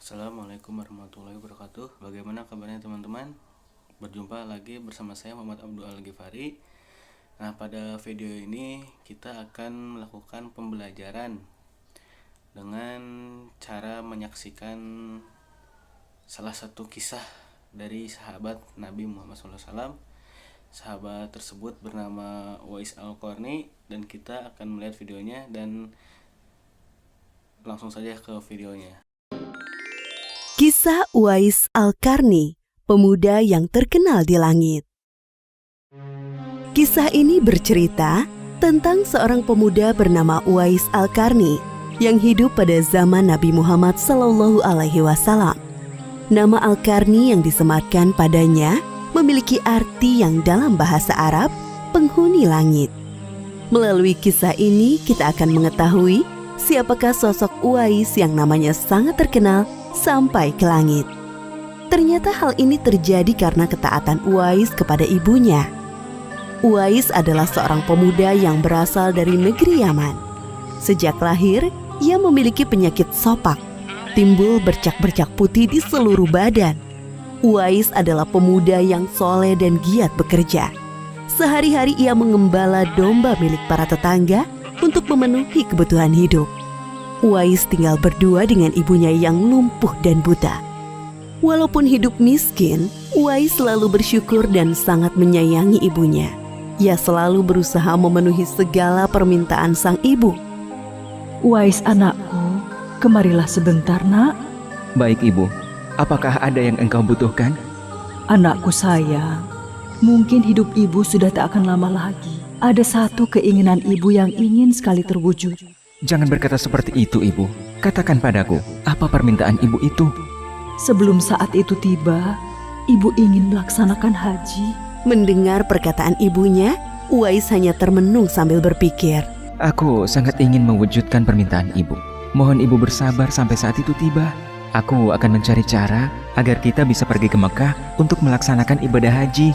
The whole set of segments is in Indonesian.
Assalamualaikum warahmatullahi wabarakatuh. Bagaimana kabarnya teman-teman? Berjumpa lagi bersama saya Muhammad Abdul Al-Ghifari. Nah, pada video ini kita akan melakukan pembelajaran dengan cara menyaksikan salah satu kisah dari sahabat Nabi Muhammad SAW. Sahabat tersebut bernama Uwais Al-Qarni dan kita akan melihat videonya dan langsung saja ke videonya. Kisah Uwais Al-Qarni, pemuda yang terkenal di langit. Kisah ini bercerita tentang seorang pemuda bernama Uwais Al-Qarni yang hidup pada zaman Nabi Muhammad SAW. Nama Al-Qarni yang disematkan padanya memiliki arti yang dalam bahasa Arab, penghuni langit. Melalui kisah ini kita akan mengetahui siapakah sosok Uwais yang namanya sangat terkenal sampai ke langit. Ternyata hal ini terjadi karena ketaatan Uwais kepada ibunya. Uwais adalah seorang pemuda yang berasal dari negeri Yaman. Sejak lahir, ia memiliki penyakit sopak, timbul bercak-bercak putih di seluruh badan. Uwais adalah pemuda yang soleh dan giat bekerja. Sehari-hari ia mengembala domba milik para tetangga untuk memenuhi kebutuhan hidup. Uwais tinggal berdua dengan ibunya yang lumpuh dan buta. Walaupun hidup miskin, Uwais selalu bersyukur dan sangat menyayangi ibunya. Ia selalu berusaha memenuhi segala permintaan sang ibu. Uwais anakku, kemarilah sebentar nak. Baik ibu, apakah ada yang engkau butuhkan? Anakku sayang, mungkin hidup ibu sudah tak akan lama lagi. Ada satu keinginan ibu yang ingin sekali terwujud. Jangan berkata seperti itu ibu. Katakan padaku, apa permintaan ibu itu? Sebelum saat itu tiba, ibu ingin melaksanakan haji. Mendengar perkataan ibunya, Uwais hanya termenung sambil berpikir. Aku sangat ingin mewujudkan permintaan ibu. Mohon ibu bersabar sampai saat itu tiba. Aku akan mencari cara agar kita bisa pergi ke Mekah untuk melaksanakan ibadah haji.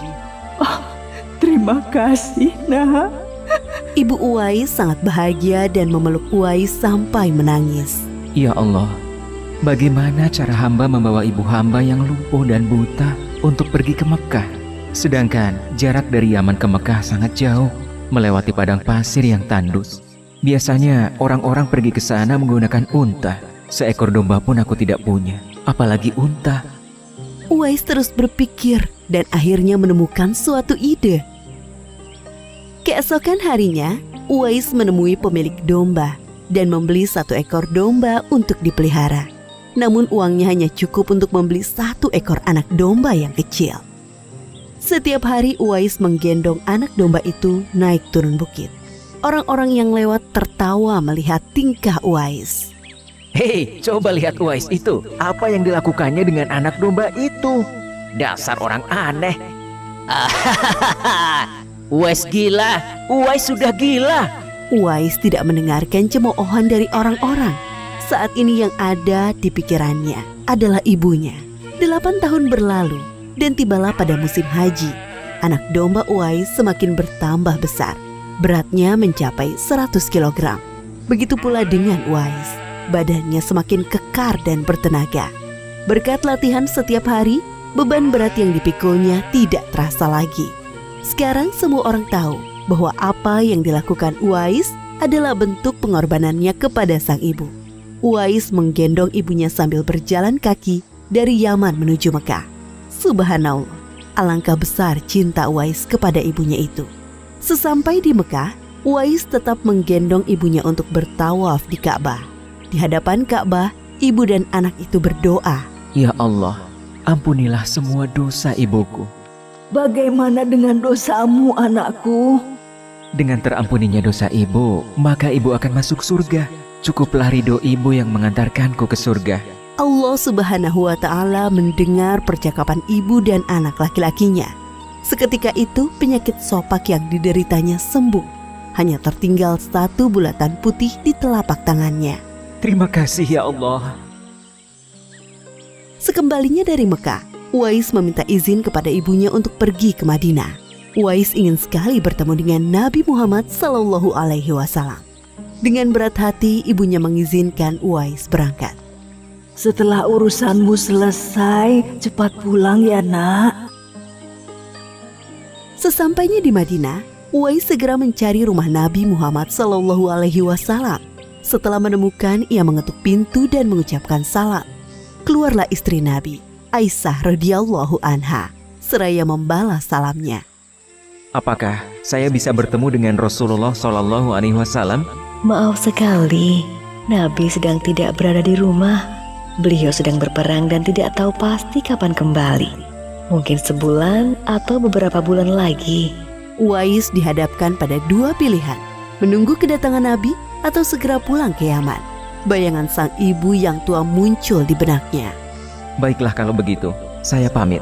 Oh, terima kasih nak. Ibu Uwais sangat bahagia dan memeluk Uwais sampai menangis. Ya Allah, bagaimana cara hamba membawa ibu hamba yang lumpuh dan buta untuk pergi ke Mekah? Sedangkan jarak dari Yaman ke Mekah sangat jauh, melewati padang pasir yang tandus. Biasanya orang-orang pergi ke sana menggunakan unta. Seekor domba pun aku tidak punya, apalagi unta. Uwais terus berpikir dan akhirnya menemukan suatu ide. Keesokan harinya, Uwais menemui pemilik domba dan membeli 1 ekor domba untuk dipelihara. Namun uangnya hanya cukup untuk membeli 1 ekor anak domba yang kecil. Setiap hari Uwais menggendong anak domba itu naik turun bukit. Orang-orang yang lewat tertawa melihat tingkah Uwais. Hei, coba lihat Uwais itu. Apa yang dilakukannya dengan anak domba itu? Dasar orang aneh. Uwais gila, Uwais sudah gila. Uwais tidak mendengarkan cemoohan dari orang-orang. Saat ini yang ada di pikirannya adalah ibunya. 8 tahun berlalu dan tibalah pada musim haji. Anak domba Uwais semakin bertambah besar. Beratnya mencapai 100 kg. Begitu pula dengan Uwais. Badannya semakin kekar dan bertenaga. Berkat latihan setiap hari, beban berat yang dipikulnya tidak terasa lagi. Sekarang semua orang tahu bahwa apa yang dilakukan Uwais adalah bentuk pengorbanannya kepada sang ibu. Uwais menggendong ibunya sambil berjalan kaki dari Yaman menuju Mekah. Subhanallah, alangkah besar cinta Uwais kepada ibunya itu. Sesampai di Mekah, Uwais tetap menggendong ibunya untuk bertawaf di Ka'bah. Di hadapan Ka'bah, ibu dan anak itu berdoa. Ya Allah, ampunilah semua dosa ibuku. Bagaimana dengan dosamu anakku? Dengan terampuninya dosa ibu, maka ibu akan masuk surga. Cukuplah ridho ibu yang mengantarkanku ke surga. Allah Subhanahu wa Ta'ala mendengar percakapan ibu dan anak laki-lakinya. Seketika itu penyakit sopak yang dideritanya sembuh. Hanya tertinggal 1 bulatan putih di telapak tangannya. Terima kasih ya Allah. Sekembalinya dari Mekah, Uwais meminta izin kepada ibunya untuk pergi ke Madinah. Uwais ingin sekali bertemu dengan Nabi Muhammad SAW. Dengan berat hati, ibunya mengizinkan Uwais berangkat. Setelah urusanmu selesai, cepat pulang ya nak. Sesampainya di Madinah, Uwais segera mencari rumah Nabi Muhammad SAW. Setelah menemukan, ia mengetuk pintu dan mengucapkan salam. Keluarlah istri Nabi, Aisyah radhiyallahu anha, seraya membalas salamnya. Apakah saya bisa bertemu dengan Rasulullah Shallallahu Alaihi Wasallam? Maaf sekali, Nabi sedang tidak berada di rumah. Beliau sedang berperang dan tidak tahu pasti kapan kembali. Mungkin sebulan atau beberapa bulan lagi. Uwais dihadapkan pada dua pilihan, menunggu kedatangan Nabi atau segera pulang ke Yaman. Bayangan sang ibu yang tua muncul di benaknya. Baiklah kalau begitu, saya pamit.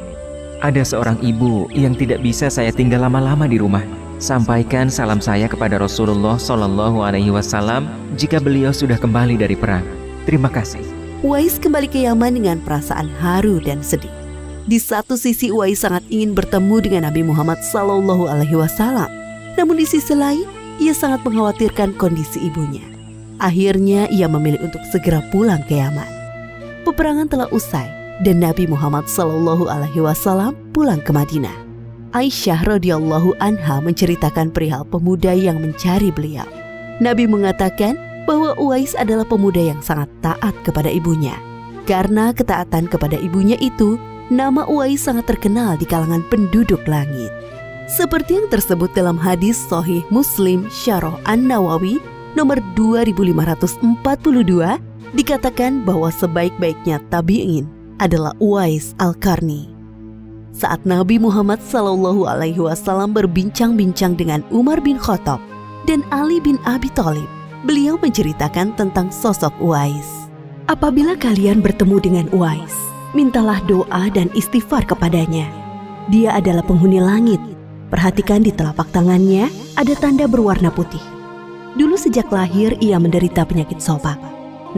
Ada seorang ibu yang tidak bisa saya tinggal lama-lama di rumah. Sampaikan salam saya kepada Rasulullah Shallallahu Alaihi Wasallam jika beliau sudah kembali dari perang. Terima kasih. Uwais kembali ke Yaman dengan perasaan haru dan sedih. Di satu sisi Uwais sangat ingin bertemu dengan Nabi Muhammad SAW. Namun di sisi lain, ia sangat mengkhawatirkan kondisi ibunya. Akhirnya ia memilih untuk segera pulang ke Yaman. Peperangan telah usai dan Nabi Muhammad SAW pulang ke Madinah. Aisyah radhiyallahu anha menceritakan perihal pemuda yang mencari beliau. Nabi mengatakan bahwa Uwais adalah pemuda yang sangat taat kepada ibunya. Karena ketaatan kepada ibunya itu, nama Uwais sangat terkenal di kalangan penduduk langit. Seperti yang tersebut dalam hadis Sahih Muslim Syarah An-Nawawi nomor 2542, dikatakan bahwa sebaik-baiknya tabi'in adalah Uwais Al-Qarni. Saat Nabi Muhammad SAW berbincang-bincang dengan Umar bin Khattab dan Ali bin Abi Thalib, beliau menceritakan tentang sosok Uwais. Apabila kalian bertemu dengan Uwais, mintalah doa dan istighfar kepadanya. Dia adalah penghuni langit. Perhatikan di telapak tangannya ada tanda berwarna putih. Dulu sejak lahir ia menderita penyakit sobak.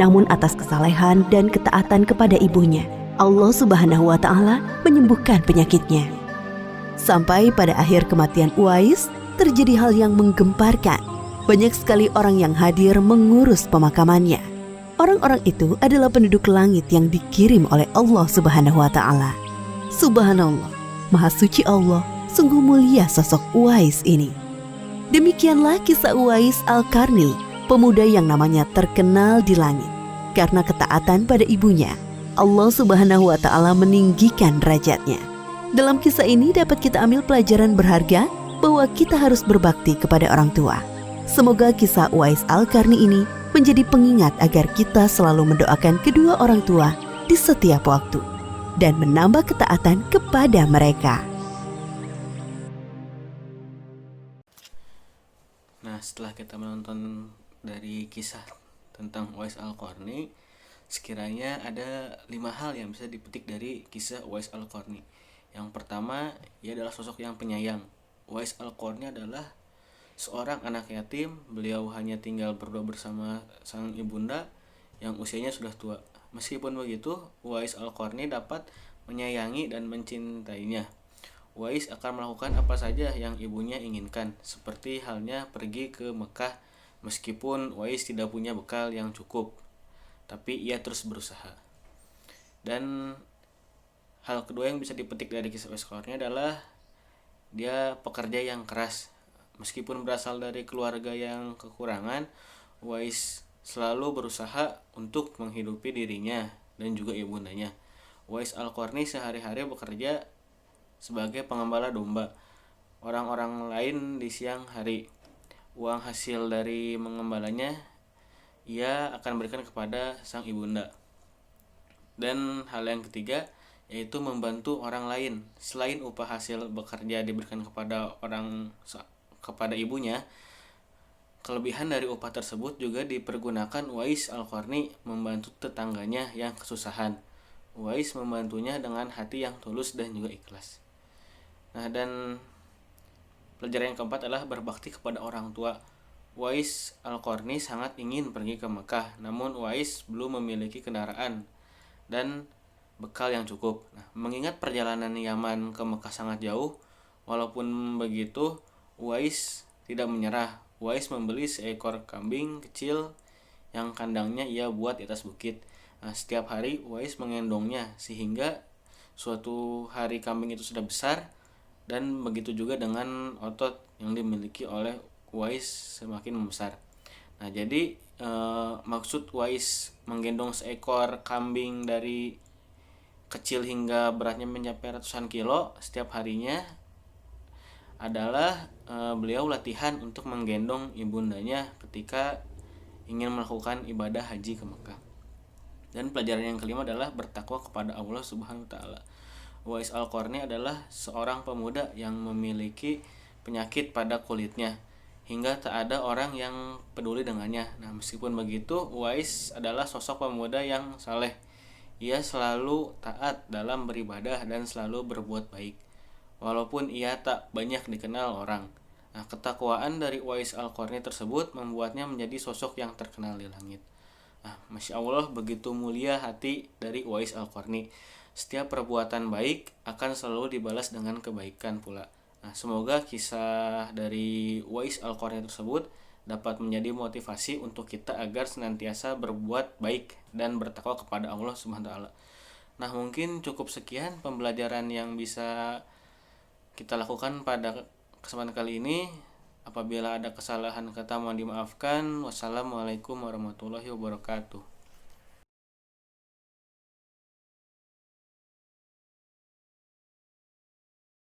Namun atas kesalehan dan ketaatan kepada ibunya, Allah Subhanahu wa Ta'ala menyembuhkan penyakitnya. Sampai pada akhir kematian Uwais, terjadi hal yang menggemparkan. Banyak sekali orang yang hadir mengurus pemakamannya. Orang-orang itu adalah penduduk langit yang dikirim oleh Allah Subhanahu wa Ta'ala. Subhanallah, Maha Suci Allah, sungguh mulia sosok Uwais ini. Demikianlah kisah Uwais Al-Qarni, pemuda yang namanya terkenal di langit. Karena ketaatan pada ibunya, Allah Subhanahu wa Ta'ala meninggikan derajatnya. Dalam kisah ini dapat kita ambil pelajaran berharga bahwa kita harus berbakti kepada orang tua. Semoga kisah Uwais Al-Qarni ini menjadi pengingat agar kita selalu mendoakan kedua orang tua di setiap waktu dan menambah ketaatan kepada mereka. Nah, setelah kita menonton dari kisah tentang Uwais Al-Qarni, sekiranya ada 5 hal yang bisa dipetik dari kisah Uwais Al-Qarni. Yang pertama, ia adalah sosok yang penyayang. Uwais Al-Qarni adalah seorang anak yatim. Beliau hanya tinggal berdua bersama sang ibunda yang usianya sudah tua. Meskipun begitu, Uwais Al-Qarni dapat menyayangi dan mencintainya. Uwais akan melakukan apa saja yang ibunya inginkan, seperti halnya pergi ke Mekah meskipun Uwais tidak punya bekal yang cukup, tapi ia terus berusaha. Dan hal kedua yang bisa dipetik dari kisah Uwais Al-Qarni adalah dia pekerja yang keras. Meskipun berasal dari keluarga yang kekurangan, Uwais selalu berusaha untuk menghidupi dirinya dan juga ibundanya. Uwais Al-Qarni sehari-hari bekerja sebagai pengembala domba orang-orang lain di siang hari. Uang hasil dari mengembalanya ia akan berikan kepada sang ibunda. Dan hal yang ketiga yaitu membantu orang lain. Selain upah hasil bekerja diberikan kepada ibunya, kelebihan dari upah tersebut juga dipergunakan Uwais Al-Qarni membantu tetangganya yang kesusahan. Uwais membantunya dengan hati yang tulus dan juga ikhlas. Nah, dan pelajaran yang keempat adalah berbakti kepada orang tua. Uwais Al-Qarni sangat ingin pergi ke Mekah, namun Uwais belum memiliki kendaraan dan bekal yang cukup. Nah, mengingat perjalanan Yaman ke Mekah sangat jauh, walaupun begitu Uwais tidak menyerah. Uwais membeli seekor kambing kecil yang kandangnya ia buat di atas bukit. Nah, setiap hari Uwais menggendongnya sehingga suatu hari kambing itu sudah besar, dan begitu juga dengan otot yang dimiliki oleh Uwais semakin membesar. Nah, jadi maksud Uwais menggendong seekor kambing dari kecil hingga beratnya mencapai ratusan kilo setiap harinya adalah beliau latihan untuk menggendong ibundanya ketika ingin melakukan ibadah haji ke Mekah. Dan pelajaran yang kelima adalah bertakwa kepada Allah Subhanahu wa taala. Uwais Al-Qarni adalah seorang pemuda yang memiliki penyakit pada kulitnya hingga tak ada orang yang peduli dengannya. Nah, meskipun begitu, Uwais adalah sosok pemuda yang saleh. Ia selalu taat dalam beribadah dan selalu berbuat baik, walaupun ia tak banyak dikenal orang. Nah, ketakwaan dari Uwais Al-Qarni tersebut membuatnya menjadi sosok yang terkenal di langit. Nah, Masya Allah, begitu mulia hati dari Uwais Al-Qarni. Setiap perbuatan baik akan selalu dibalas dengan kebaikan pula. Nah, semoga kisah dari Uwais Al-Qarni tersebut dapat menjadi motivasi untuk kita agar senantiasa berbuat baik dan bertakwa kepada Allah Subhanahu wa taala. Nah, mungkin cukup sekian pembelajaran yang bisa kita lakukan pada kesempatan kali ini. Apabila ada kesalahan kata mohon dimaafkan. Wassalamualaikum warahmatullahi wabarakatuh.